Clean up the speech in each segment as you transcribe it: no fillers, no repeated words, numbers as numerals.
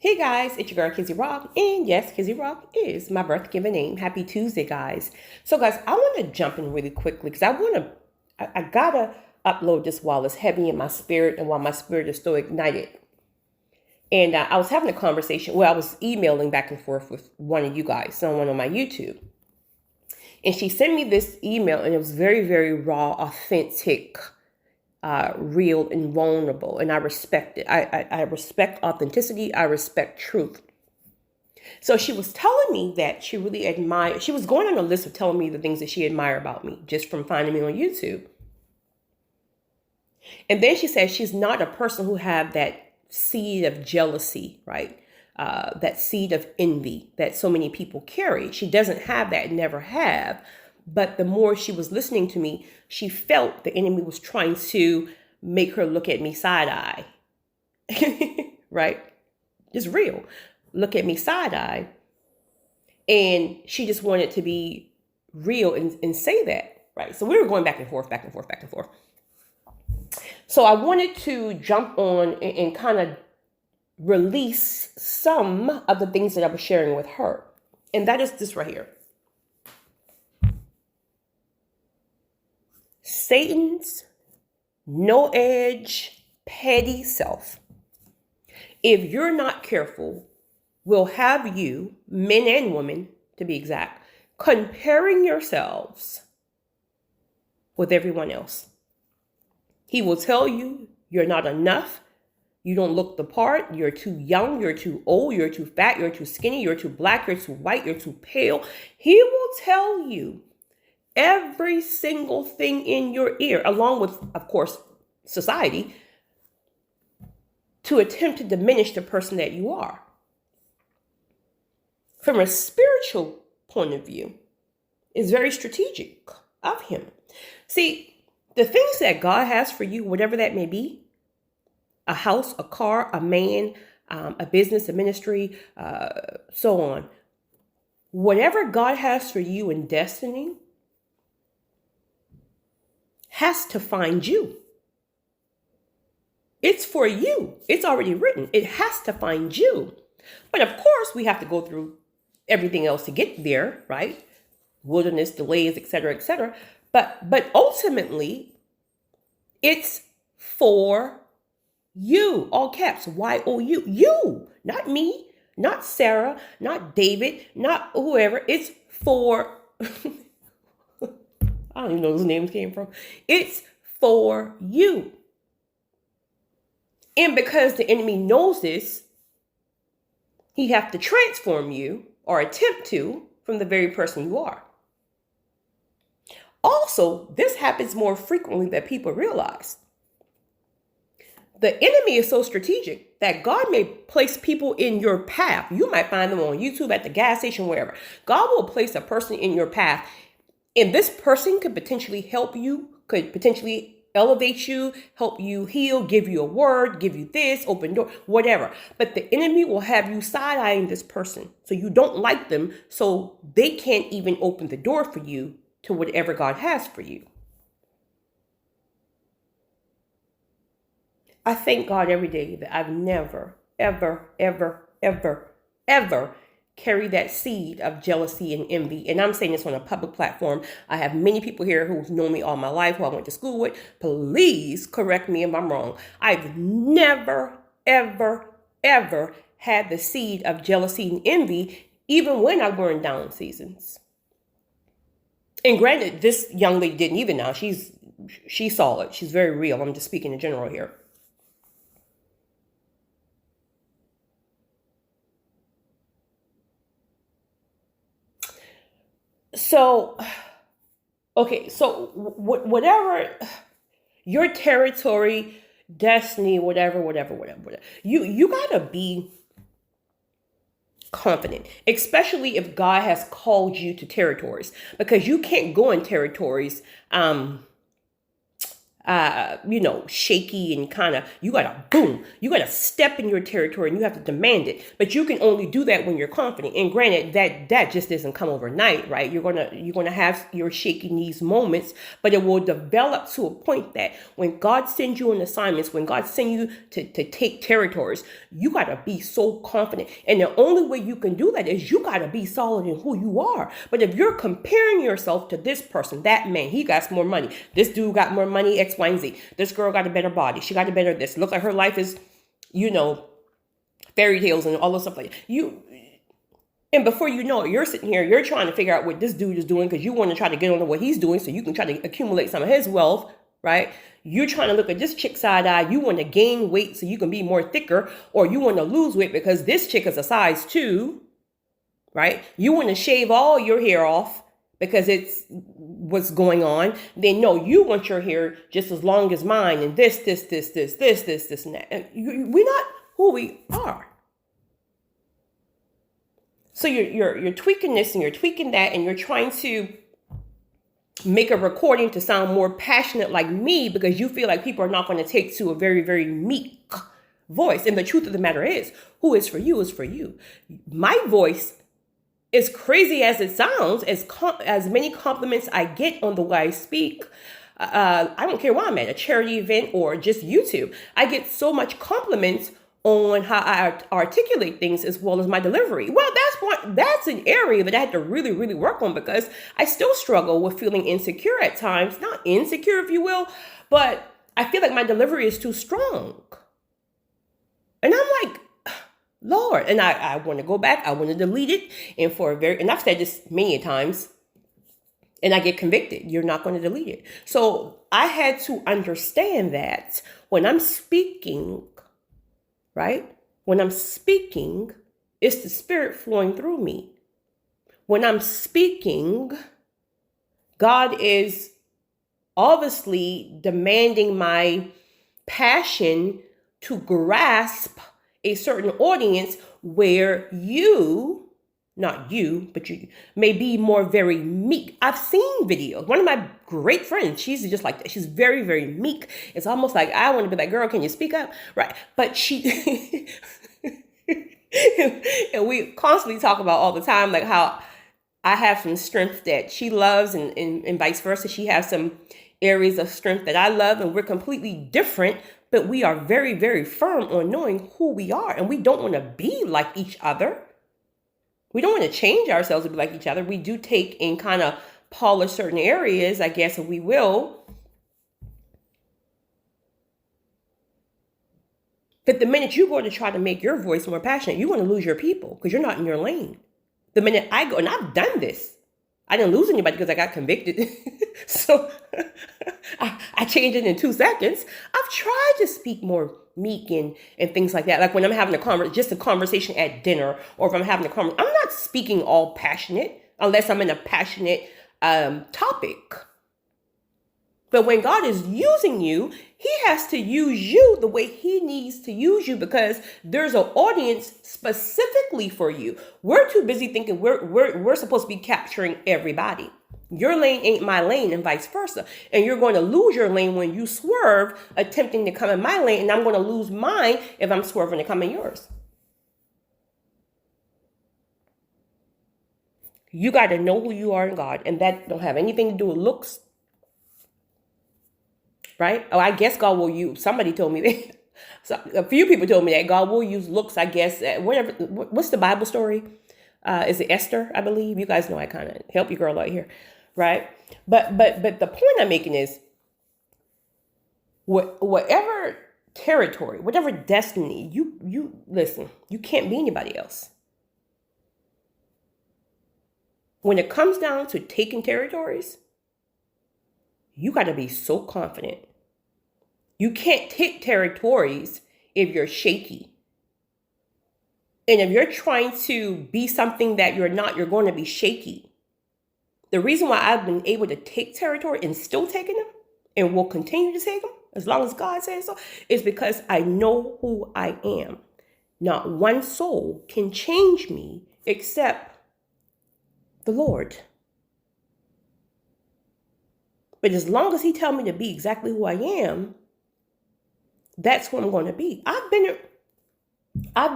Hey guys, it's your girl Kizzy Rock, and yes, Kizzy Rock is my birth given name. Happy Tuesday, guys. So, guys, I want to jump in really quickly because I gotta upload this while it's heavy in my spirit and while my spirit is still ignited. And I was having a conversation. Well, I was emailing back and forth with one of you guys, someone on my YouTube, and she sent me this email, and it was very, very raw, authentic, real and vulnerable, and I respect it. I respect authenticity. I respect truth. So she was telling me that she really admired. She was going on a list of telling me the things that she admired about me just from finding me on YouTube. And then she said she's not a person who have that seed of jealousy, right? That seed of envy that so many people carry. She doesn't have that, never have. But the more she was listening to me, she felt the enemy was trying to make her look at me side eye. Right? It's real. Look at me side eye. And she just wanted to be real and say that. Right? So we were going back and forth, back and forth, back and forth. So I wanted to jump on and kind of release some of the things that I was sharing with her. And that is this right here. Satan's no edge, petty self, if you're not careful, will have you, men and women to be exact, comparing yourselves with everyone else. He will tell you you're not enough. You don't look the part. You're too young. You're too old. You're too fat. You're too skinny. You're too black. You're too white. You're too pale. He will tell you every single thing in your ear, along with, of course, society, to attempt to diminish the person that you are. From a spiritual point of view, it's very strategic of him. See, the things that God has for you, whatever that may be, a house, a car, a man, a business, a ministry, so on. Whatever God has for you in destiny has to find you. It's for you. It's already written. It has to find you. But of course, we have to go through everything else to get there, right? Wilderness, delays, etc., etc. But ultimately, it's for you. All caps, Y-O-U. You, not me, not Sarah, not David, not whoever. It's for, I don't even know whose names came from. It's for you. And because the enemy knows this, he has to transform you or attempt to from the very person you are. Also, this happens more frequently than people realize. The enemy is so strategic that God may place people in your path. You might find them on YouTube, at the gas station, wherever. God will place a person in your path, and this person could potentially help you, could potentially elevate you, help you heal, give you a word, give you this, open door, whatever. But the enemy will have you side-eyeing this person. So you don't like them, so they can't even open the door for you to whatever God has for you. I thank God every day that I've never, ever, ever, ever, ever carried that seed of jealousy and envy. And I'm saying this on a public platform. I have many people here who've known me all my life, who I went to school with. Please correct me if I'm wrong. I've never, ever, ever had the seed of jealousy and envy, even when I were in down seasons. And granted, this young lady didn't even know. She saw it. She's very real. I'm just speaking in general here. So, okay, so whatever your territory, destiny, whatever, you gotta be confident, especially if God has called you to territories, because you can't go in territories shaky and kind of, you gotta step in your territory and you have to demand it. But you can only do that when you're confident. And granted, that just doesn't come overnight, right? You're gonna have your shaky knees moments, but it will develop to a point that when God sends you on assignments, when God sends you to take territories, you gotta be so confident. And the only way you can do that is you gotta be solid in who you are. But if you're comparing yourself to this person, that man, he got more money. This dude got more money, X, Y, and Z. This girl got a better body. She got a better this. Look like her life is, fairy tales and all this stuff like that. And before you know it, you're sitting here, you're trying to figure out what this dude is doing because you want to try to get on to what he's doing so you can try to accumulate some of his wealth, right? You're trying to look at this chick side eye. You want to gain weight so you can be more thicker, or you want to lose weight because this chick is a size 2, right? You want to shave all your hair off because it's what's going on. Then no, you want your hair just as long as mine, and this, and that. And we're not who we are. So you're tweaking this and you're tweaking that, and you're trying to make a recording to sound more passionate like me because you feel like people are not going to take to a very, very meek voice. And the truth of the matter is, who is for you is for you. My voice, as crazy as it sounds, as many compliments I get on the way I speak, I don't care where I'm at, a charity event or just YouTube, I get so much compliments on how I articulate things as well as my delivery. Well, that's an area that I had to really, really work on because I still struggle with feeling insecure at times. Not insecure, if you will, but I feel like my delivery is too strong. And I'm like, Lord, and I want to go back. I want to delete it. And I've said this many times, and I get convicted. You're not going to delete it. So I had to understand that when I'm speaking, right? When I'm speaking, it's the Spirit flowing through me. When I'm speaking, God is obviously demanding my passion to grasp a certain audience where not you, but you may be more very meek. I've seen videos. One of my great friends, she's just like that. She's very, very meek. It's almost like I want to be like, girl, can you speak up? Right. But she, and we constantly talk about all the time, like how I have some strength that she loves and vice versa. She has some areas of strength that I love, and we're completely different, but we are very, very firm on knowing who we are, and we don't want to be like each other. We don't want to change ourselves to be like each other. We do take and kind of polish certain areas, I guess, if we will. But the minute you go to try to make your voice more passionate, you're going to lose your people because you're not in your lane. The minute I go, and I've done this, I didn't lose anybody because I got convicted. So I changed it in 2 seconds. I've tried to speak more meek and things like that. Like when I'm having just a conversation at dinner, or if I'm having a conversation, I'm not speaking all passionate unless I'm in a passionate topic. But when God is using you, he has to use you the way he needs to use you because there's an audience specifically for you. We're too busy thinking we're supposed to be capturing everybody. Your lane ain't my lane and vice versa. And you're going to lose your lane when you swerve attempting to come in my lane, and I'm going to lose mine if I'm swerving to come in yours. You got to know who you are in God, and that don't have anything to do with looks. Right? Oh, I guess God will use, somebody told me that. So a few people told me that God will use looks, I guess. Whatever. What's the Bible story? Is it Esther, I believe? You guys know I kind of help you girl out here. Right? But the point I'm making is whatever territory, whatever destiny, you listen, you can't be anybody else. When it comes down to taking territories, you got to be so confident. You can't take territories if you're shaky. And if you're trying to be something that you're not, you're going to be shaky. The reason why I've been able to take territory and still taking them and will continue to take them as long as God says so is because I know who I am. Not one soul can change me except the Lord. But as long as he tells me to be exactly who I am, that's who I'm going to be. I've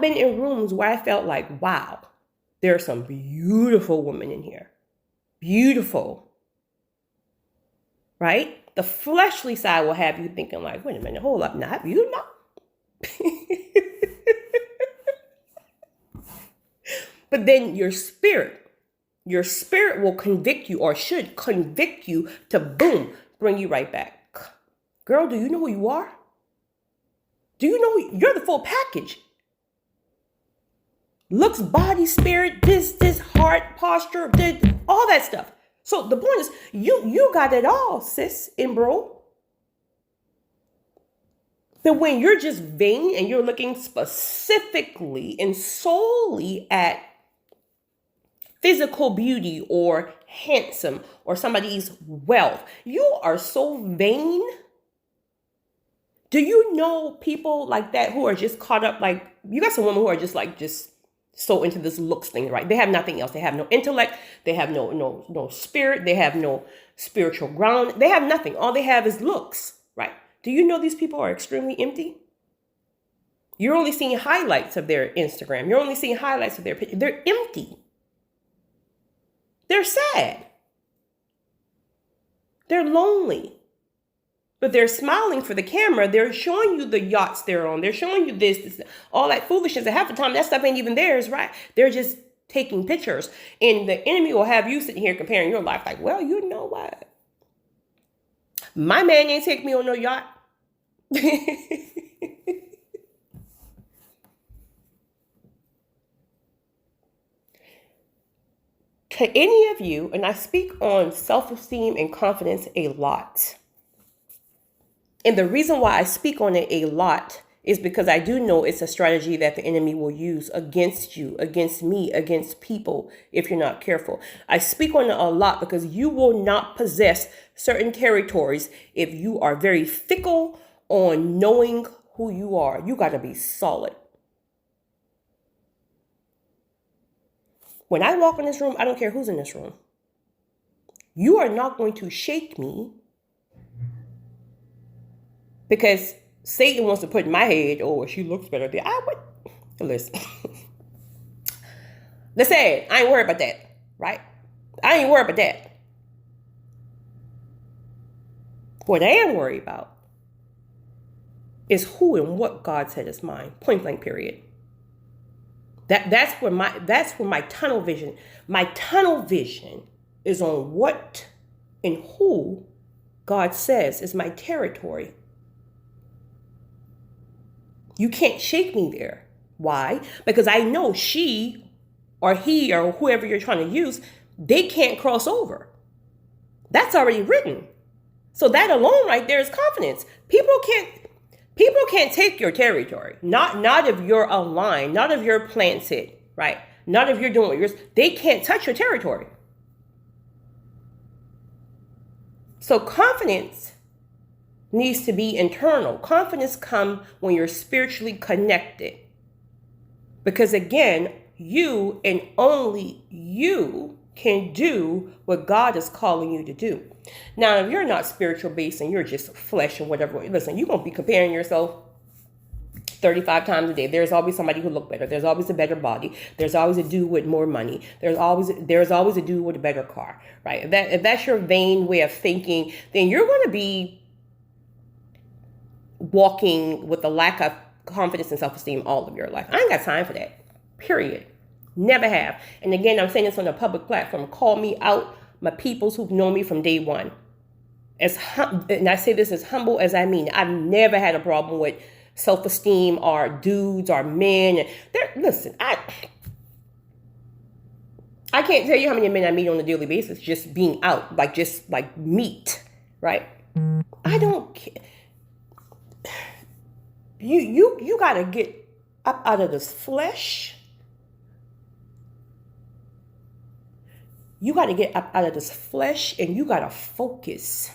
been in rooms where I felt like, wow, there are some beautiful women in here. Beautiful. Right? The fleshly side will have you thinking like, wait a minute, hold up, not you know. But then your spirit will convict you, or should convict you, to boom, bring you right back. Girl, do you know who you are? Do you know you're the full package? Looks, body, spirit, this heart, posture, all that stuff. So the point is, you got it all, sis and bro. But when you're just vain and you're looking specifically and solely at physical beauty or handsome or somebody's wealth, you are so vain. Do you know people like that who are just caught up? Like, you got some women who are just so into this looks thing, right? They have nothing else. They have no intellect. They have no spirit. They have no spiritual ground. They have nothing. All they have is looks, right? Do you know these people are extremely empty? You're only seeing highlights of their Instagram. You're only seeing highlights of their picture. They're empty. They're sad. They're lonely. But they're smiling for the camera. They're showing you the yachts they're on. They're showing you this, all that foolishness. And half the time, that stuff ain't even theirs, right? They're just taking pictures. And the enemy will have you sitting here comparing your life like, well, you know what? My man ain't take me on no yacht. To any of you, and I speak on self-esteem and confidence a lot. And the reason why I speak on it a lot is because I do know it's a strategy that the enemy will use against you, against me, against people, if you're not careful. I speak on it a lot because you will not possess certain territories if you are very fickle on knowing who you are. You got to be solid. When I walk in this room, I don't care who's in this room. You are not going to shake me because Satan wants to put in my head, oh, she looks better than I would. Listen. Listen, I ain't worried about that, right? I ain't worried about that. What I am worried about is who and what God said is mine. Point blank, period. That's where my tunnel vision is on what and who God says is my territory. You can't shake me there. Why? Because I know she or he or whoever you're trying to use, they can't cross over. That's already written. So that alone right there is confidence. People can't take your territory. Not if you're aligned, not if you're planted, right? Not if you're doing what yours. They can't touch your territory. So confidence needs to be internal. Confidence comes when you're spiritually connected. Because again, you and only you can do what God is calling you to do. Now, if you're not spiritual based and you're just flesh and whatever, listen, you're going to be comparing yourself 35 times a day. There's always somebody who look better. There's always a better body. There's always a dude with more money. There's always a dude with a better car, right? If that's your vain way of thinking, then you're going to be walking with a lack of confidence and self-esteem all of your life. I ain't got time for that, period. Never have. And again, I'm saying this on a public platform. Call me out, my peoples who've known me from day one. And I say this as humble as I mean. I've never had a problem with self-esteem or dudes or men. Listen, I can't tell you how many men I meet on a daily basis just being out, just like meat, right? I don't care. You got to get up out of this flesh. You got to get up out of this flesh and you got to focus.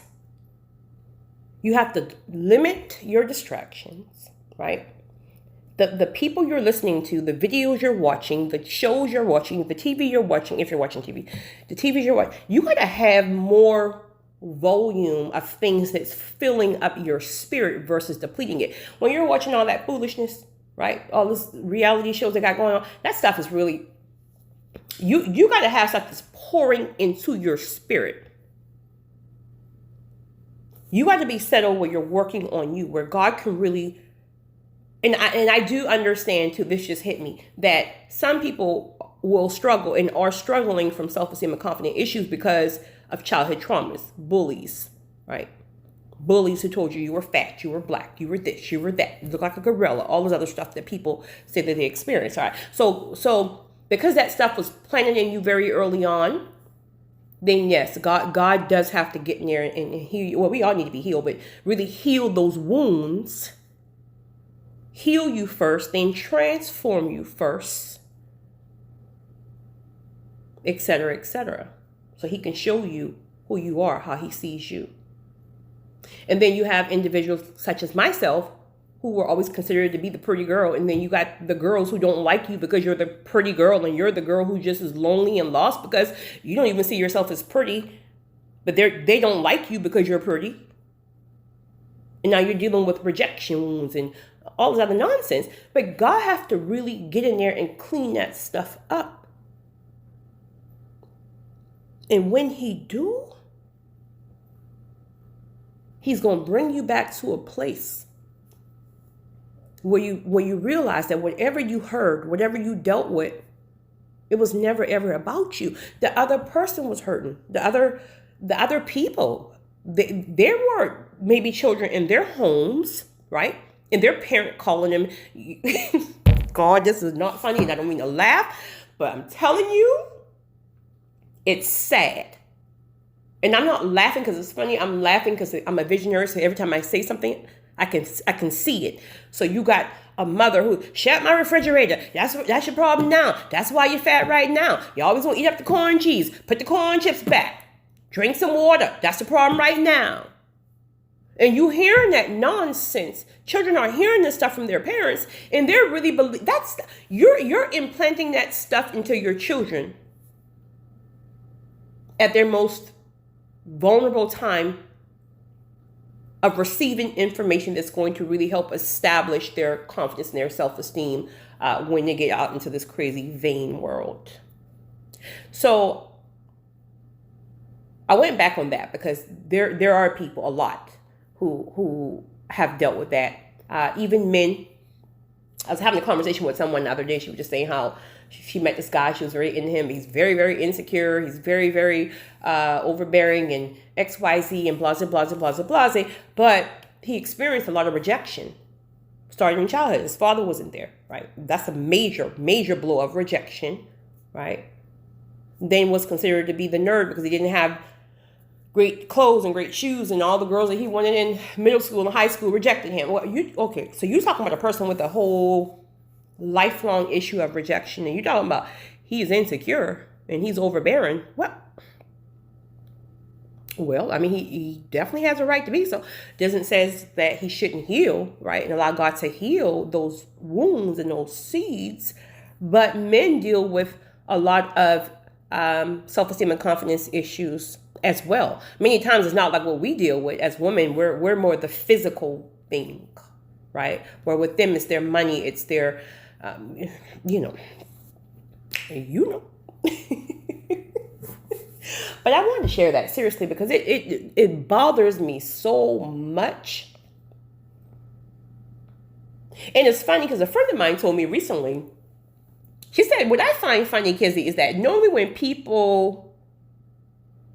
You have to limit your distractions, right? The people you're listening to, the videos you're watching, the shows you're watching, the TV you're watching, if you're watching TV, the TVs you're watching, you got to have more volume of things that's filling up your spirit versus depleting it. When you're watching all that foolishness, right? All this reality shows that got going on, that stuff is really, you got to have stuff that's pouring into your spirit. You got to be settled where you're working on you, where God can really, and I do understand too, this just hit me, that some people will struggle and are struggling from self-esteem and confidence issues because of childhood traumas, bullies, right? Bullies who told you you were fat, you were black, you were this, you were that, you look like a gorilla, all this other stuff that people say that they experience, all right? So because that stuff was planted in you very early on, then yes, God does have to get in there and heal you. Well, we all need to be healed, but really heal those wounds. Heal you first, then transform you first, etc., etc. So he can show you who you are, how he sees you. And then you have individuals such as myself who were always considered to be the pretty girl. And then you got the girls who don't like you because you're the pretty girl, and you're the girl who just is lonely and lost because you don't even see yourself as pretty, but they don't like you because you're pretty. And now you're dealing with rejection wounds and all this other nonsense. But God has to really get in there and clean that stuff up. And when he do, he's going to bring you back to a place where you realize that whatever you heard, whatever you dealt with, it was never ever about you. The other person was hurting. The other people, there were maybe children in their homes, right? And their parent calling them, God, this is not funny, and I don't mean to laugh, but I'm telling you, it's sad. And I'm not laughing because it's funny. I'm laughing because I'm a visionary. So every time I say something, I can see it. So you got a mother who, shut my refrigerator. That's your problem now. That's why you're fat right now. You always want to eat up the corn cheese. Put the corn chips back. Drink some water. That's the problem right now. And you hearing that nonsense. Children are hearing this stuff from their parents, and they're really you're implanting that stuff into your children at their most vulnerable time of receiving information that's going to really help establish their confidence and their self-esteem when they get out into this crazy vain world. So I went back on that because there are people, a lot, who have dealt with that. Even men. I was having a conversation with someone the other day. She was just saying how she met this guy. She was very into him. He's very, very insecure. He's very, very overbearing and XYZ and blah, blah, blah, blah, blah, blah. But he experienced a lot of rejection starting in childhood. His father wasn't there, right? That's a major, major blow of rejection, right? Then was considered to be the nerd because he didn't have great clothes and great shoes, and all the girls that he wanted in middle school and high school rejected him. Well, so you're talking about a person with a whole lifelong issue of rejection, and you're talking about he's insecure and he's overbearing. Well, I mean, he definitely has a right to be. So doesn't says that he shouldn't heal, right? And allow God to heal those wounds and those seeds. But men deal with a lot of self-esteem and confidence issues as well. Many times it's not like what we deal with as women. We're more the physical thing, right? Where with them it's their money, it's their, you know. But I wanted to share that seriously because it bothers me so much. And it's funny because a friend of mine told me recently, she said, what I find funny, Kizzy, is that normally when people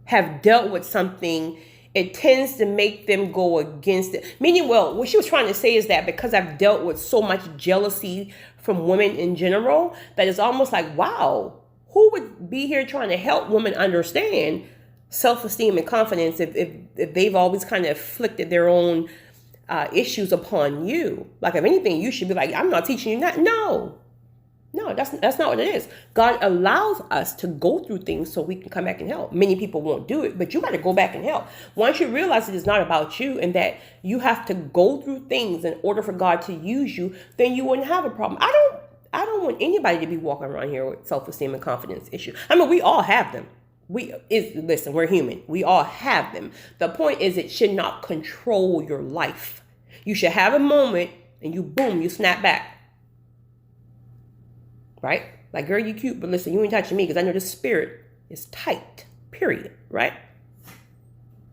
have dealt with something, it tends to make them go against it. Meaning, well, what she was trying to say is that because I've dealt with so much jealousy from women in general, that it's almost like, wow, who would be here trying to help women understand self-esteem and confidence if they've always kind of inflicted their own issues upon you? Like, if anything, you should be like, I'm not teaching you that. No, that's not what it is. God allows us to go through things so we can come back and help. Many people won't do it, but you got to go back and help. Once you realize it is not about you and that you have to go through things in order for God to use you, then you wouldn't have a problem. I don't want anybody to be walking around here with self-esteem and confidence issues. I mean, we all have them. Listen, we're human. We all have them. The point is it should not control your life. You should have a moment and you snap back. Right? Like, girl, you cute, but listen, you ain't touching me because I know the spirit is tight. Period. Right?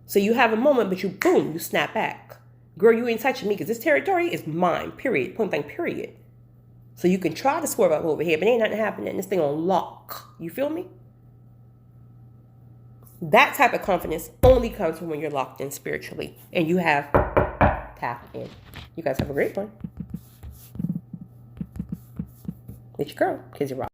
So you have a moment, but you snap back. Girl, you ain't touching me because this territory is mine. Period. Point blank, period. So you can try to swerve up over here, but ain't nothing happening. This thing on lock. You feel me? That type of confidence only comes from when you're locked in spiritually and you have tapped in. You guys have a great one. It's your girl, Kizzy Rock.